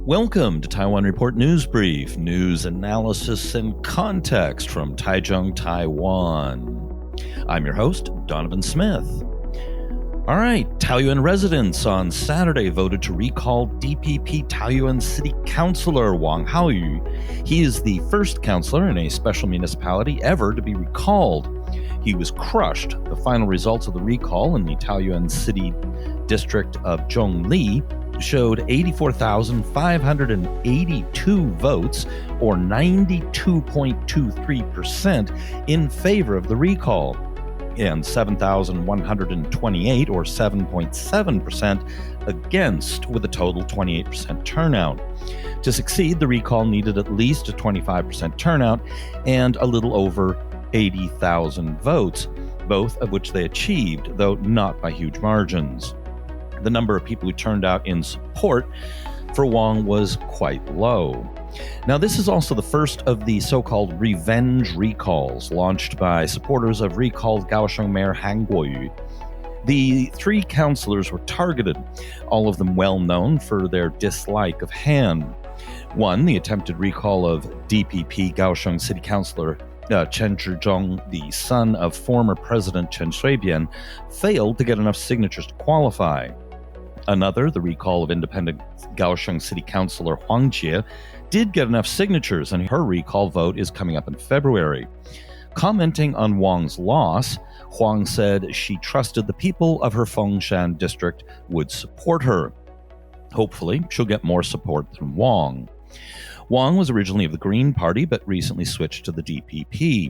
Welcome to Taiwan Report News Brief, news analysis and context from Taichung, Taiwan. I'm your host, Donovan Smith. All right, Taoyuan residents on Saturday voted to recall DPP Taoyuan City Councilor Wang Hao-yu. He is the first councilor in a special municipality ever to be recalled. He was crushed. The final results of the recall in the Taoyuan City district of Zhongli showed 84,582 votes, or 92.23%, in favor of the recall, and 7,128, or 7.7%, against, with a total 28% turnout. To succeed, the recall needed at least a 25% turnout and a little over 80,000 votes, both of which they achieved, though not by huge margins. The number of people who turned out in support for Wang was quite low. Now, this is also the first of the so-called revenge recalls launched by supporters of recalled Kaohsiung Mayor Han Kuo-yu. The three councillors were targeted, all of them well known for their dislike of Han. One, the attempted recall of DPP Kaohsiung City Councillor Chen Zhizhong, the son of former President Chen Shui-bian, failed to get enough signatures to qualify. Another, the recall of independent Kaohsiung City Councilor Huang Jie, did get enough signatures, and her recall vote is coming up in February. Commenting on Wang's loss, Huang said she trusted the people of her Fengshan district would support her. Hopefully, she'll get more support than Wang. Wang was originally of the Green Party, but recently switched to the DPP.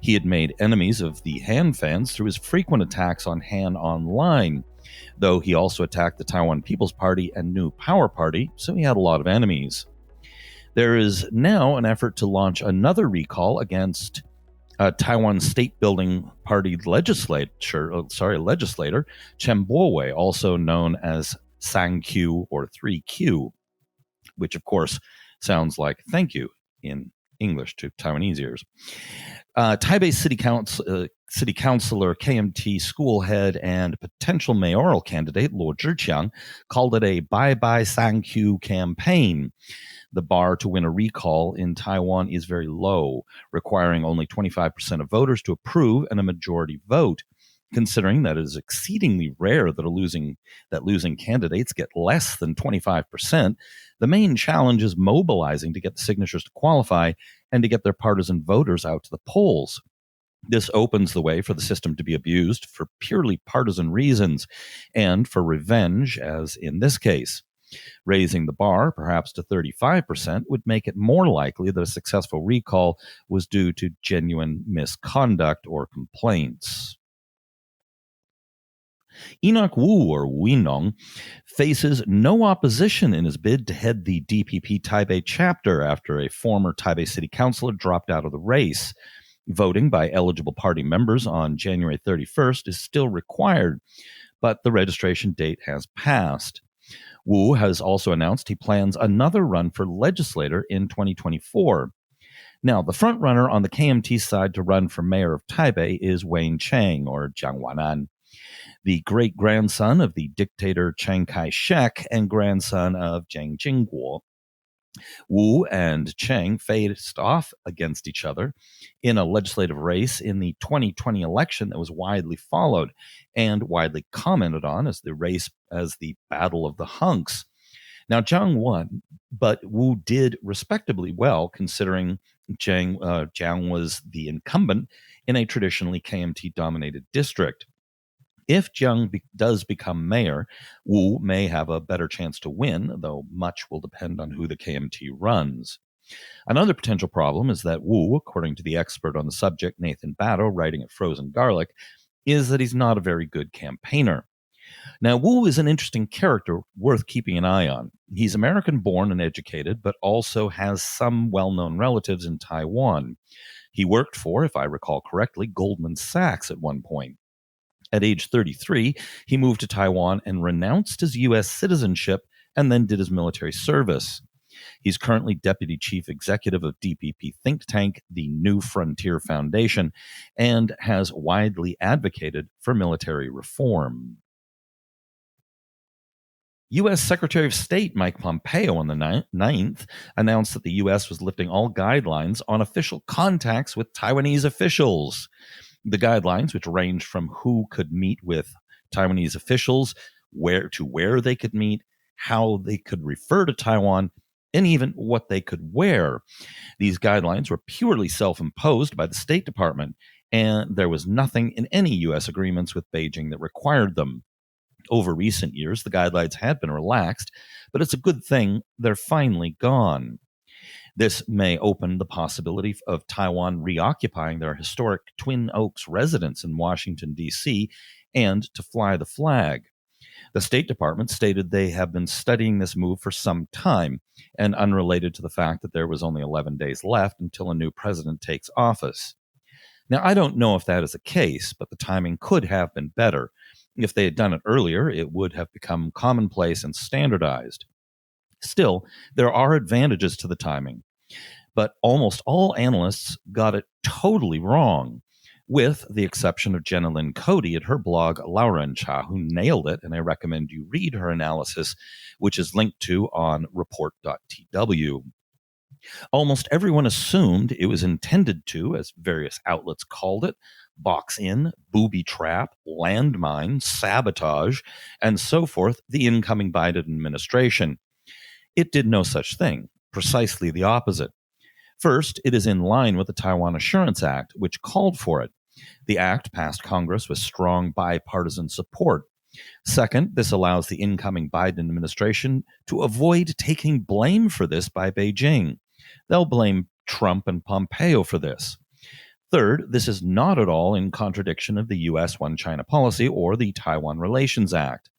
He had made enemies of the Han fans through his frequent attacks on Han online, though he also attacked the Taiwan People's Party and New Power Party, so he had a lot of enemies. There is now an effort to launch another recall against Taiwan State Building Party legislator Chen Bo-wei, also known as Sang-Q or 3Q, which of course sounds like thank you in English to Taiwanese ears. Taipei City Councilor, KMT school head, and potential mayoral candidate Luo Zhiqiang called it a bye-bye Sang-Q campaign. The bar to win a recall in Taiwan is very low, requiring only 25% of voters to approve and a majority vote. Considering that it is exceedingly rare that losing candidates get less than 25%, the main challenge is mobilizing to get the signatures to qualify and to get their partisan voters out to the polls. This opens the way for the system to be abused for purely partisan reasons and for revenge, as in this case. Raising the bar, perhaps to 35%, would make it more likely that a successful recall was due to genuine misconduct or complaints. Enoch Wu, or Winong, faces no opposition in his bid to head the DPP Taipei chapter after a former Taipei City Councilor dropped out of the race. Voting by eligible party members on January 31st is still required, but the registration date has passed. Wu has also announced he plans another run for legislator in 2024. Now, the frontrunner on the KMT side to run for mayor of Taipei is Wayne Chang, or Jiang Wanan, the great-grandson of the dictator Chiang Kai-shek and grandson of Jiang Jingguo. Wu and Chang faced off against each other in a legislative race in the 2020 election that was widely followed and widely commented on as the Battle of the Hunks. Now, Jiang won, but Wu did respectably well, considering Jiang was the incumbent in a traditionally KMT-dominated district. If Jiang does become mayor, Wu may have a better chance to win, though much will depend on who the KMT runs. Another potential problem is that Wu, according to the expert on the subject, Nathan Batto, writing at Frozen Garlic, is that he's not a very good campaigner. Now, Wu is an interesting character worth keeping an eye on. He's American-born and educated, but also has some well-known relatives in Taiwan. He worked for, if I recall correctly, Goldman Sachs at one point. At age 33, he moved to Taiwan and renounced his U.S. citizenship and then did his military service. He's currently deputy chief executive of DPP think tank, the New Frontier Foundation, and has widely advocated for military reform. U.S. Secretary of State Mike Pompeo on the 9th announced that the U.S. was lifting all guidelines on official contacts with Taiwanese officials. The guidelines, which ranged from who could meet with Taiwanese officials, where they could meet, how they could refer to Taiwan, and even what they could wear. These guidelines were purely self-imposed by the State Department, and there was nothing in any U.S. agreements with Beijing that required them. Over recent years, the guidelines had been relaxed, but it's a good thing they're finally gone. This may open the possibility of Taiwan reoccupying their historic Twin Oaks residence in Washington, D.C., and to fly the flag. The State Department stated they have been studying this move for some time, and unrelated to the fact that there was only 11 days left until a new president takes office. Now, I don't know if that is the case, but the timing could have been better. If they had done it earlier, it would have become commonplace and standardized. Still, there are advantages to the timing, but almost all analysts got it totally wrong, with the exception of Jenna Lynn Cody at her blog Laura and Cha, who nailed it, and I recommend you read her analysis, which is linked to on report.tw. Almost everyone assumed it was intended to, as various outlets called it, box in, booby trap, landmine, sabotage, and so forth the incoming Biden administration. It did no such thing, precisely the opposite. First, it is in line with the Taiwan Assurance Act, which called for it. The act passed Congress with strong bipartisan support. Second, this allows the incoming Biden administration to avoid taking blame for this by Beijing. They'll blame Trump and Pompeo for this. Third, this is not at all in contradiction of the U.S. One China policy or the Taiwan Relations Act.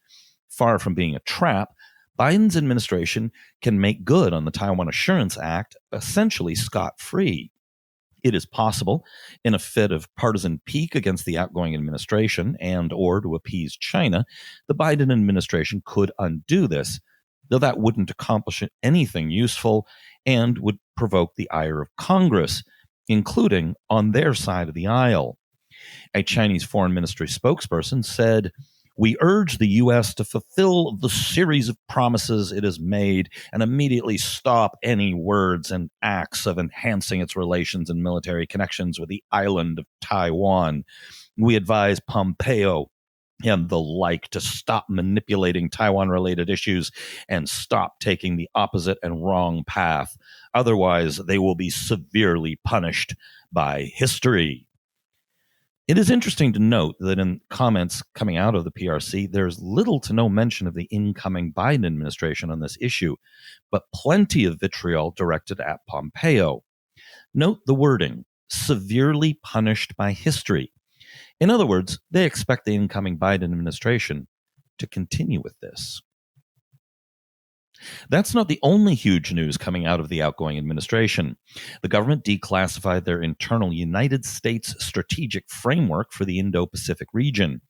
Far from being a trap, Biden's administration can make good on the Taiwan Assurance Act essentially scot-free. It is possible, in a fit of partisan pique against the outgoing administration and or to appease China, the Biden administration could undo this, though that wouldn't accomplish anything useful and would provoke the ire of Congress, including on their side of the aisle. A Chinese foreign ministry spokesperson said, "We urge the U.S. to fulfill the series of promises it has made and immediately stop any words and acts of enhancing its relations and military connections with the island of Taiwan. We advise Pompeo and the like to stop manipulating Taiwan-related issues and stop taking the opposite and wrong path. Otherwise, they will be severely punished by history." It is interesting to note that in comments coming out of the PRC, there's little to no mention of the incoming Biden administration on this issue, but plenty of vitriol directed at Pompeo. Note the wording, severely punished by history. In other words, they expect the incoming Biden administration to continue with this. That's not the only huge news coming out of the outgoing administration. The government declassified their internal United States strategic framework for the Indo-Pacific region.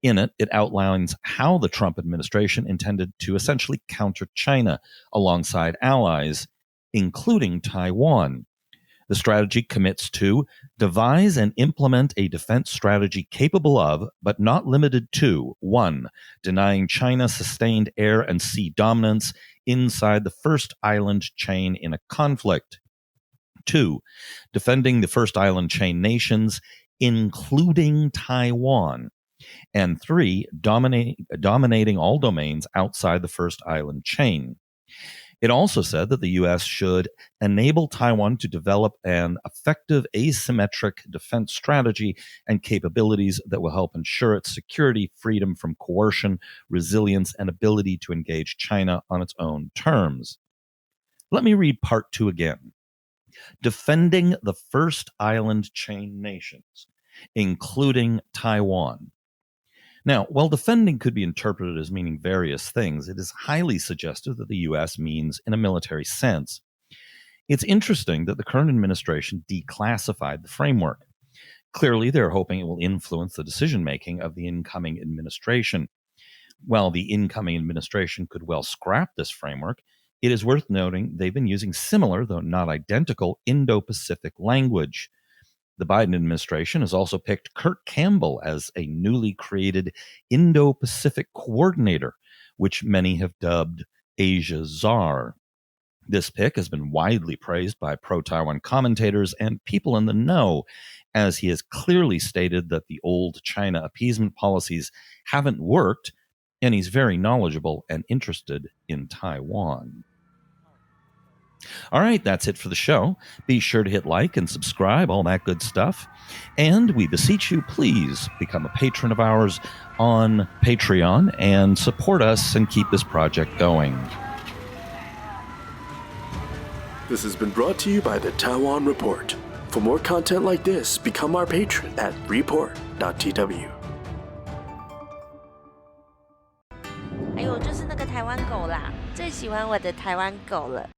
In it, it outlines how the Trump administration intended to essentially counter China alongside allies, including Taiwan. The strategy commits to devise and implement a defense strategy capable of, but not limited to, 1. Denying China sustained air and sea dominance inside the first island chain in a conflict. 2. Defending the first island chain nations, including Taiwan. And 3. Dominating all domains outside the first island chain. It also said that the U.S. should enable Taiwan to develop an effective asymmetric defense strategy and capabilities that will help ensure its security, freedom from coercion, resilience, and ability to engage China on its own terms. Let me read part 2 again. Defending the first island chain nations, including Taiwan. Now, while defending could be interpreted as meaning various things, it is highly suggestive that the U.S. means in a military sense. It's interesting that the current administration declassified the framework. Clearly, they're hoping it will influence the decision-making of the incoming administration. While the incoming administration could well scrap this framework, it is worth noting they've been using similar, though not identical, Indo-Pacific language. The Biden administration has also picked Kurt Campbell as a newly created Indo-Pacific coordinator, which many have dubbed Asia's czar. This pick has been widely praised by pro-Taiwan commentators and people in the know, as he has clearly stated that the old China appeasement policies haven't worked, and he's very knowledgeable and interested in Taiwan. All right, that's it for the show. Be sure to hit like and subscribe, all that good stuff. And we beseech you, please become a patron of ours on Patreon and support us and keep this project going. This has been brought to you by the Taiwan Report. For more content like this, become our patron at report.tw. 还有就是那个台湾狗啦，最喜欢我的台湾狗了。